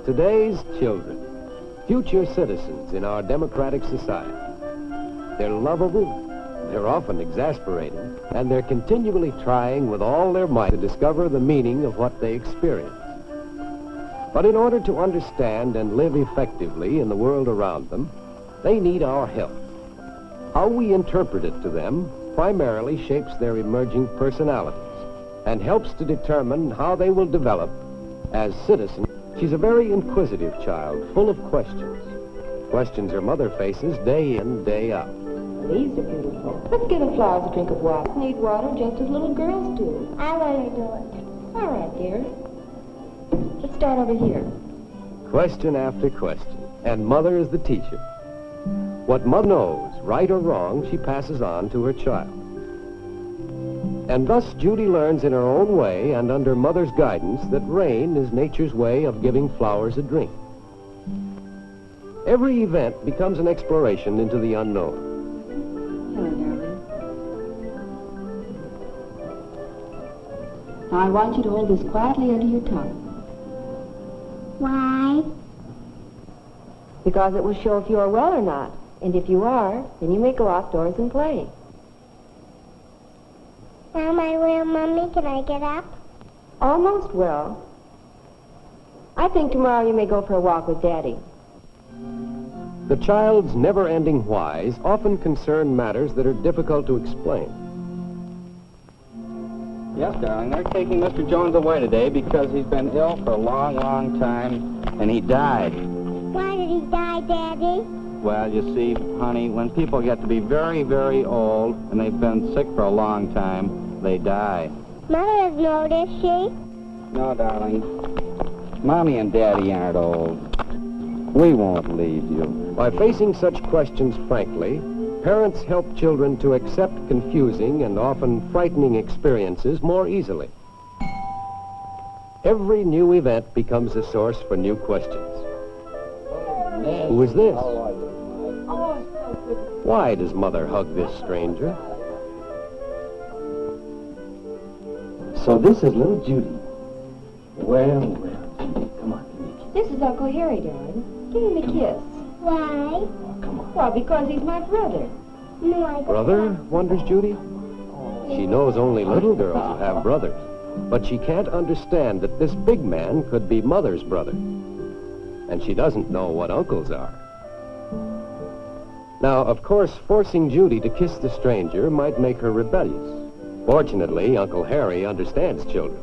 Today's children, future citizens in our democratic society. They're lovable, they're often exasperating, and they're continually trying with all their might to discover the meaning of what they experience. But in order to understand and live effectively in the world around them, they need our help. How we interpret it to them primarily shapes their emerging personalities and helps to determine how they will develop as citizens. She's a very inquisitive child, full of questions. Questions her mother faces day in, day out. These are beautiful. Let's give the flowers a drink of water. Need water just as little girls do. I want to do it. All right, dear. Let's start over here. Question after question, and Mother is the teacher. What Mother knows, right or wrong, she passes on to her child. And thus Judy learns in her own way and under Mother's guidance that rain is nature's way of giving flowers a drink. Every event becomes an exploration into the unknown. Hello, darling. Now I want you to hold this quietly under your tongue. Why? Because it will show if you are well or not. And if you are, then you may go outdoors and play. Am I well, Mommy? Can I get up? Almost well. I think tomorrow you may go for a walk with Daddy. The child's never-ending whys often concern matters that are difficult to explain. Yes, darling, they're taking Mr. Jones away today because he's been ill for a long, long time, and he died. Why did he die, Daddy? Well, you see, honey, when people get to be very, very old, and they've been sick for a long time, they die. Mother doesn't know, does she? No, darling. Mommy and Daddy aren't old. We won't leave you. By facing such questions frankly, parents help children to accept confusing and often frightening experiences more easily. Every new event becomes a source for new questions. Who is this? Why does Mother hug this stranger? So this is little Judy. Well, Judy, come on, give me a kiss. This is Uncle Harry, darling. Give him a kiss. Why? Oh, come on. Well, because he's my brother. No, I don't. Brother, wonders Judy. She knows only little girls who have brothers, but she can't understand that this big man could be Mother's brother. And she doesn't know what uncles are. Now, of course, forcing Judy to kiss the stranger might make her rebellious. Fortunately, Uncle Harry understands children.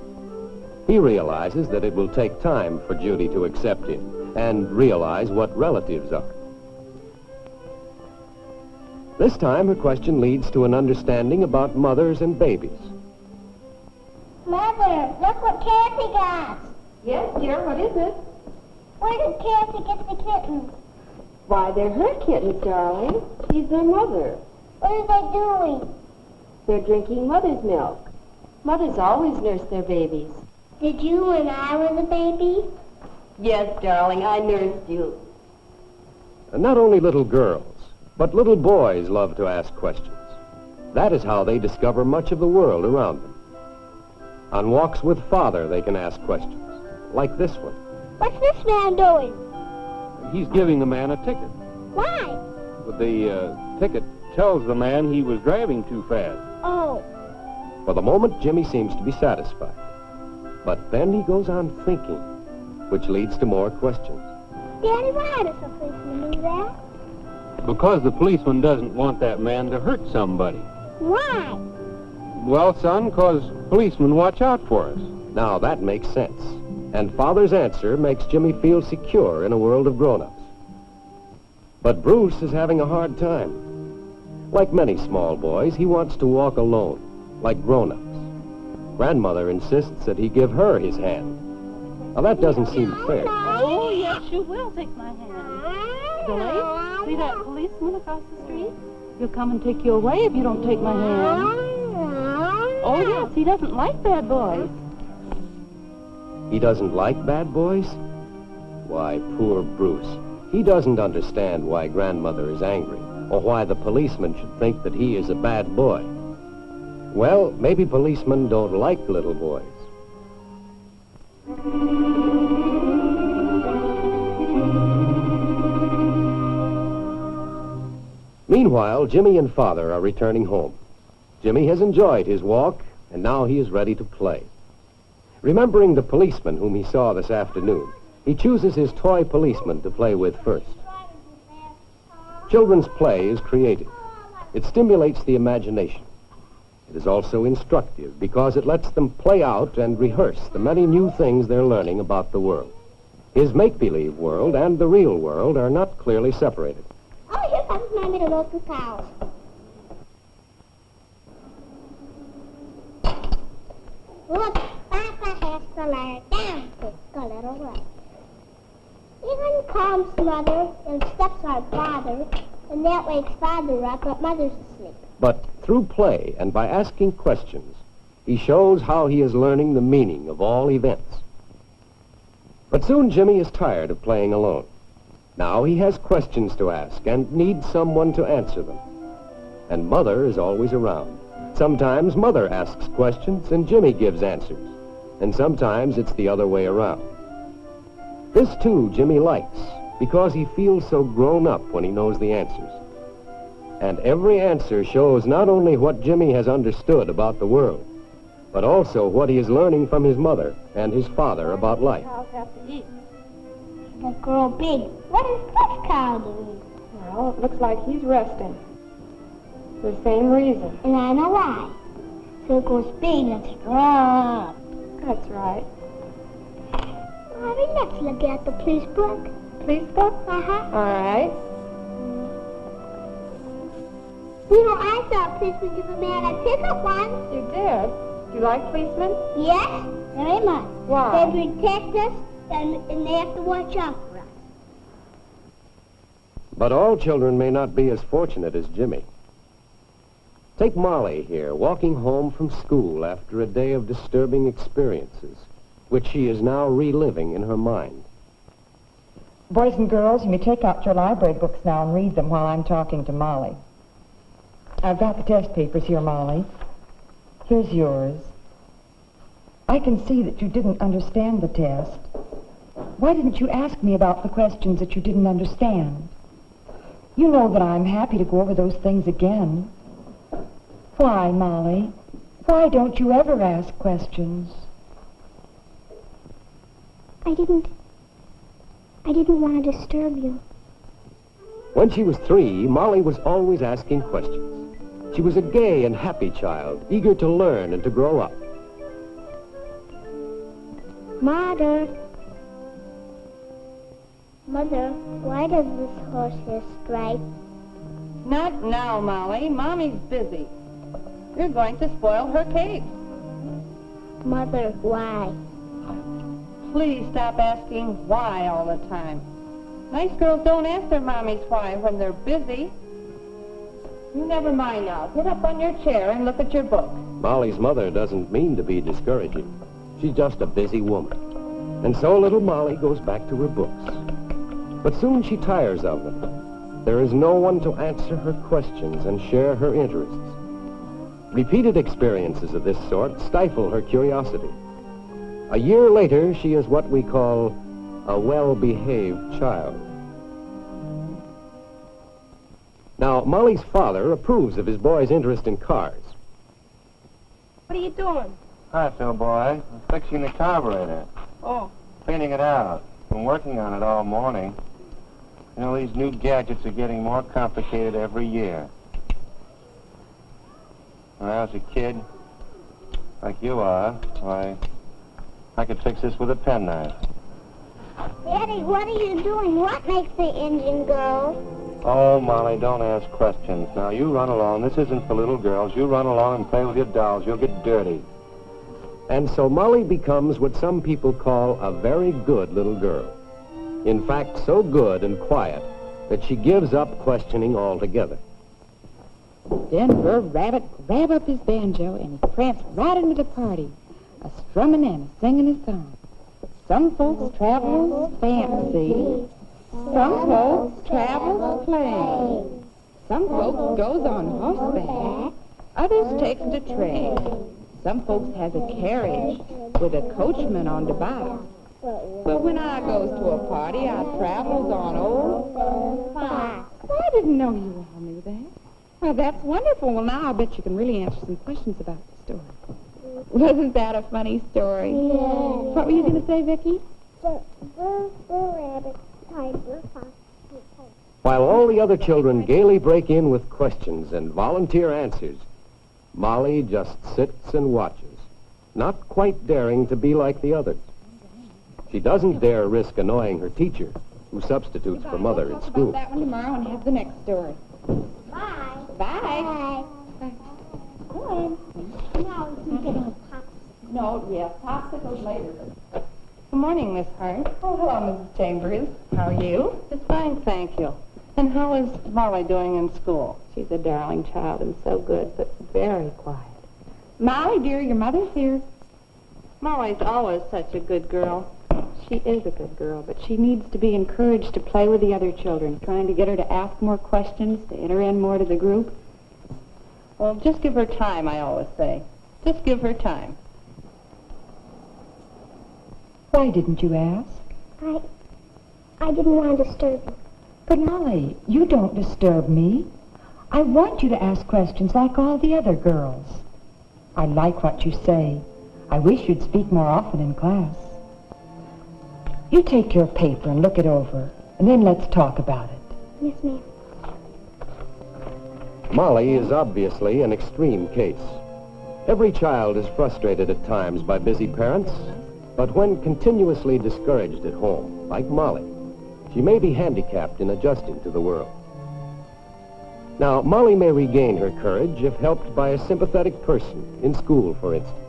He realizes that it will take time for Judy to accept him and realize what relatives are. This time, her question leads to an understanding about mothers and babies. Mother, look what Kathy got. Yes, dear, what is it? Where did Kathy get the kittens? Why, they're her kittens, darling. She's their mother. What are they doing? They're drinking mother's milk. Mothers always nurse their babies. Did you when I was a baby? Yes, darling, I nursed you. And not only little girls, but little boys love to ask questions. That is how they discover much of the world around them. On walks with Father, they can ask questions, like this one. What's this man doing? He's giving the man a ticket. Why? The ticket tells the man he was driving too fast. Oh, For the moment, Jimmy seems to be satisfied. But then he goes on thinking, which leads to more questions. Daddy, why does the policeman do that? Because the policeman doesn't want that man to hurt somebody. Why? Well, son, 'cause policemen watch out for us. Now that makes sense. And Father's answer makes Jimmy feel secure in a world of grown-ups. But Bruce is having a hard time. Like many small boys, he wants to walk alone, like grown-ups. Grandmother insists that he give her his hand. Now that doesn't seem fair. Oh, yes, you will take my hand. Billy, see that policeman across the street? He'll come and take you away if you don't take my hand. Oh, yes, he doesn't like bad boys. He doesn't like bad boys? Why, poor Bruce. He doesn't understand why Grandmother is angry, or why the policeman should think that he is a bad boy. Well, maybe policemen don't like little boys. Meanwhile, Jimmy and Father are returning home. Jimmy has enjoyed his walk, and now he is ready to play. Remembering the policeman whom he saw this afternoon, he chooses his toy policeman to play with first. Children's play is creative. It stimulates the imagination. It is also instructive because it lets them play out and rehearse the many new things they're learning about the world. His make-believe world and the real world are not clearly separated. Oh, here comes Mommy to load the cows. Look, Papa has to lie down to a little way. Even comes Mother and steps on Father, and that wakes Father up, but Mother's asleep. But through play and by asking questions, he shows how he is learning the meaning of all events. But soon Jimmy is tired of playing alone. Now he has questions to ask and needs someone to answer them. And Mother is always around. Sometimes Mother asks questions and Jimmy gives answers. And sometimes it's the other way around. This, too, Jimmy likes, because he feels so grown up when he knows the answers. And every answer shows not only what Jimmy has understood about the world, but also what he is learning from his mother and his father about life. Cows have to eat. That girl big. What is this cow doing? Well, it looks like he's resting. For the same reason. And I know why. So it goes big and strong. That's right. Mommy, let's look at the police book. Police book? Uh-huh. All right. You know, I saw a policeman give a man a ticket once. You did? Do you like policemen? Yes, very much. Why? They protect us, and they have to watch out for us. But all children may not be as fortunate as Jimmy. Take Molly here, walking home from school after a day of disturbing experiences, which she is now reliving in her mind. Boys and girls, you may take out your library books now and read them while I'm talking to Molly. I've got the test papers here, Molly. Here's yours. I can see that you didn't understand the test. Why didn't you ask me about the questions that you didn't understand? You know that I'm happy to go over those things again. Why, Molly? Why don't you ever ask questions? I didn't want to disturb you. When she was 3, Molly was always asking questions. She was a gay and happy child, eager to learn and to grow up. Mother, why does this horse have stripes? Not now, Molly. Mommy's busy. You're going to spoil her cake. Mother, why? Please stop asking why all the time. Nice girls don't ask their mommies why when they're busy. You never mind now. Get up on your chair and look at your book. Molly's mother doesn't mean to be discouraging. She's just a busy woman. And so little Molly goes back to her books. But soon she tires of them. There is no one to answer her questions and share her interests. Repeated experiences of this sort stifle her curiosity. A year later, she is what we call a well-behaved child. Now, Molly's father approves of his boy's interest in cars. What are you doing? Hi, Phil boy. I'm fixing the carburetor. Oh. Cleaning it out. Been working on it all morning. You know, these new gadgets are getting more complicated every year. When I was a kid, like you are, why, I could fix this with a penknife. Daddy, what are you doing? What makes the engine go? Oh, Molly, don't ask questions. Now, you run along. This isn't for little girls. You run along and play with your dolls. You'll get dirty. And so Molly becomes what some people call a very good little girl. In fact, so good and quiet that she gives up questioning altogether. Denver Rabbit grabbed up his banjo and he pranced right into the party, a-strumming and a-singing his song. Some folks travels fancy, some folks travels plain, some folks goes on horseback, others takes the train. Some folks has a carriage with a coachman on the box, But when I goes to a party, I travels on old Fox. I didn't know you all knew that. Well, that's wonderful. Well, now I bet you can really answer some questions about the story. Wasn't that a funny story? Yeah. What were you going to say, Vicki? Rabbit, tiger, fox. While all the other children gaily break in with questions and volunteer answers, Molly just sits and watches, not quite daring to be like the others. She doesn't dare risk annoying her teacher, who substitutes for Mother in We'll talk school. about that one tomorrow and have the next story. Bye. Bye. Go ahead. No, you can get pops. No, yes, popsicles later. Good morning, Miss Hart. Oh, hello, Mrs. Chambers. How are you? Just fine, thank you. And how is Molly doing in school? She's a darling child and so good, but very quiet. Molly, dear, your mother's here. Molly's always such a good girl. She is a good girl, but she needs to be encouraged to play with the other children, trying to get her to ask more questions, to enter in more to the group. Well, just give her time, I always say. Just give her time. Why didn't you ask? I didn't want to disturb you. But Molly, you don't disturb me. I want you to ask questions like all the other girls. I like what you say. I wish you'd speak more often in class. You take your paper and look it over, and then let's talk about it. Yes, ma'am. Molly is obviously an extreme case. Every child is frustrated at times by busy parents, but when continuously discouraged at home, like Molly, she may be handicapped in adjusting to the world. Now, Molly may regain her courage if helped by a sympathetic person, in school, for instance.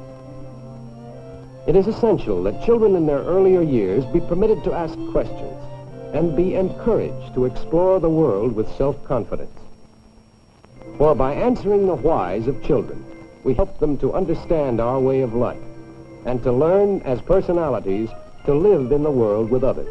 It is essential that children in their earlier years be permitted to ask questions and be encouraged to explore the world with self-confidence. For by answering the whys of children, we help them to understand our way of life and to learn, as personalities, to live in the world with others.